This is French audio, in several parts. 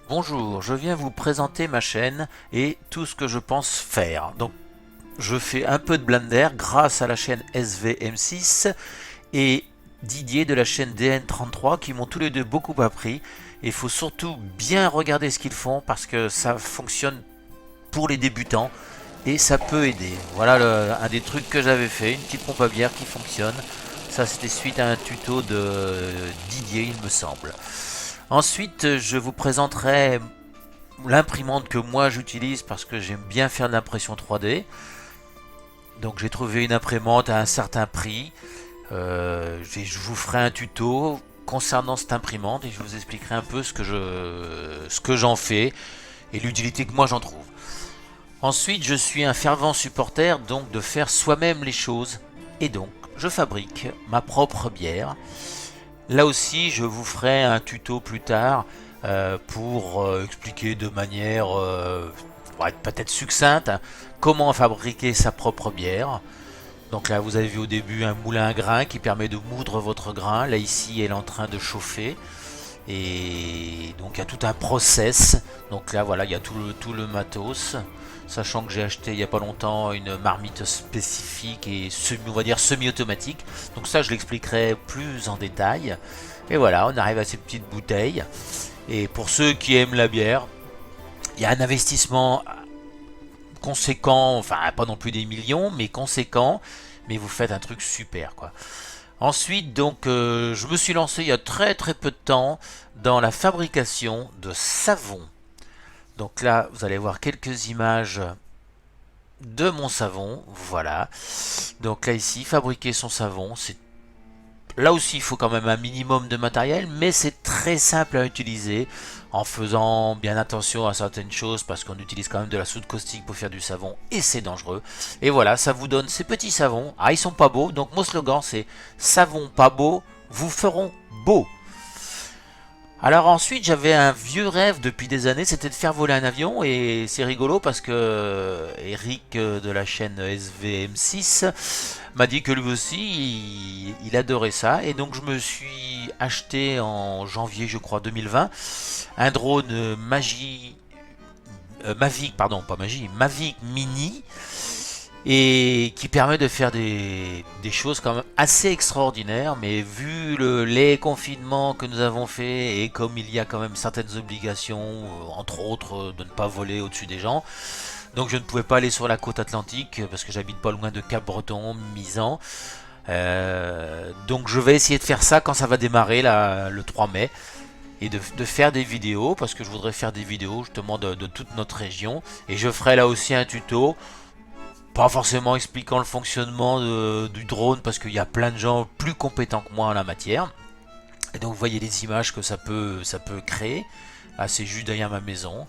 Bonjour, je viens vous présenter ma chaîne et tout ce que je pense faire. Donc, je fais un peu de Blender grâce à la chaîne SVM6 et Didier de la chaîne DN33 qui m'ont tous les deux beaucoup appris. Il faut surtout bien regarder ce qu'ils font parce que ça fonctionne pour les débutants et ça peut aider. Voilà un des trucs que j'avais fait, une petite pompe à bière qui fonctionne. Ça, c'était suite à un tuto de Didier, il me semble. Ensuite, je vous présenterai l'imprimante que moi j'utilise parce que j'aime bien faire de l'impression 3D. Donc j'ai trouvé une imprimante à un certain prix. Je vous ferai un tuto concernant cette imprimante et je vous expliquerai un peu ce que j'en fais et l'utilité que moi j'en trouve. Ensuite, je suis un fervent supporter donc de faire soi-même les choses et donc je fabrique ma propre bière. Là aussi, je vous ferai un tuto plus tard pour expliquer de manière peut-être succincte comment fabriquer sa propre bière. Donc là, vous avez vu au début un moulin à grains qui permet de moudre votre grain. Là, ici, elle est en train de chauffer. Et donc, il y a tout un process. Donc là, voilà, il y a tout le matos. Sachant que j'ai acheté il n'y a pas longtemps une marmite spécifique et on va dire semi-automatique. Donc ça, je l'expliquerai plus en détail. Et voilà, on arrive à ces petites bouteilles. Et pour ceux qui aiment la bière, il y a un investissement conséquent, enfin pas non plus des millions, mais conséquent. Mais vous faites un truc super, quoi. Ensuite, donc, je me suis lancé il y a très peu de temps dans la fabrication de savon. Donc là, vous allez voir quelques images de mon savon. Voilà. Donc là, ici, fabriquer son savon, c'est là aussi, il faut quand même un minimum de matériel, mais c'est très simple à utiliser en faisant bien attention à certaines choses parce qu'on utilise quand même de la soude caustique pour faire du savon et c'est dangereux. Et voilà, ça vous donne ces petits savons. Ah, ils sont pas beaux, donc mon slogan c'est savon pas beau, vous feront beau. Alors ensuite, j'avais un vieux rêve depuis des années, c'était de faire voler un avion et c'est rigolo parce que Eric de la chaîne SVM6 m'a dit que lui aussi il adorait ça et donc je me suis acheté en janvier je crois 2020 un drone Mavic, pardon pas Magie, Mavic Mini et qui permet de faire des choses quand même assez extraordinaires, mais vu les confinements que nous avons fait et comme il y a quand même certaines obligations, entre autres de ne pas voler au-dessus des gens, donc je ne pouvais pas aller sur la côte atlantique parce que j'habite pas loin de Cap-Breton, Misan. Donc je vais essayer de faire ça quand ça va démarrer là, le 3 mai et de faire des vidéos parce que je voudrais faire des vidéos justement de toute notre région et je ferai là aussi un tuto pas forcément expliquant le fonctionnement du drone parce qu'il y a plein de gens plus compétents que moi en la matière. Et donc vous voyez les images que ça peut créer. Là c'est juste derrière ma maison.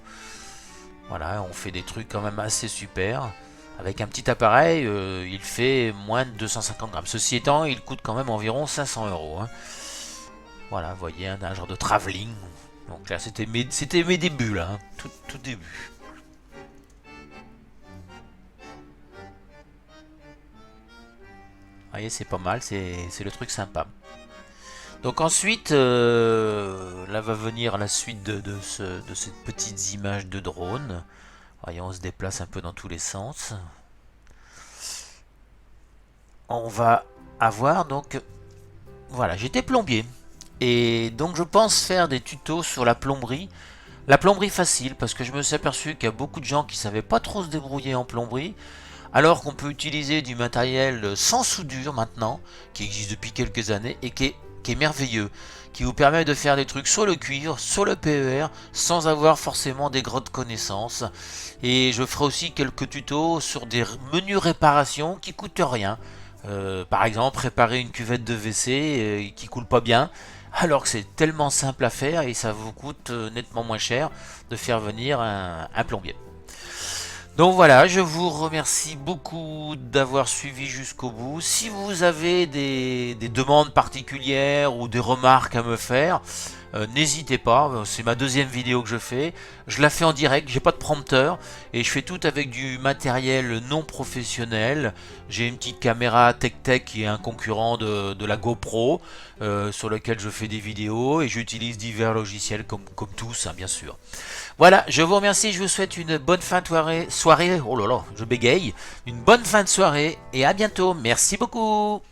Voilà, on fait des trucs quand même assez super. Avec un petit appareil, il fait moins de 250 grammes. Ceci étant, il coûte quand même environ 500 euros. Hein. Voilà, vous voyez, un genre de travelling. Donc là, c'était mes débuts, là, hein. Tout début. Vous voyez, c'est pas mal, c'est le truc sympa. Donc ensuite, là va venir la suite de ces petites images de drone. Voyez, on se déplace un peu dans tous les sens. On va avoir donc... Voilà, j'étais plombier. Et donc je pense faire des tutos sur la plomberie. La plomberie facile, parce que je me suis aperçu qu'il y a beaucoup de gens qui ne savaient pas trop se débrouiller en plomberie. Alors qu'on peut utiliser du matériel sans soudure maintenant, qui existe depuis quelques années et qui est merveilleux, qui vous permet de faire des trucs sur le cuivre, sur le PER, sans avoir forcément des grandes connaissances. Et je ferai aussi quelques tutos sur des menus réparation qui coûtent rien. Par exemple, réparer une cuvette de WC qui coule pas bien, alors que c'est tellement simple à faire et ça vous coûte nettement moins cher de faire venir un plombier. Donc voilà, je vous remercie beaucoup d'avoir suivi jusqu'au bout. Si vous avez des demandes particulières ou des remarques à me faire, n'hésitez pas, c'est ma deuxième vidéo que je fais. Je la fais en direct, j'ai pas de prompteur et je fais tout avec du matériel non professionnel. J'ai une petite caméra TechTech qui est un concurrent de la GoPro sur lequel je fais des vidéos et j'utilise divers logiciels comme tous, hein, bien sûr. Voilà, je vous remercie, je vous souhaite une bonne fin de soirée, oh là là, je bégaye, une bonne fin de soirée et à bientôt, merci beaucoup.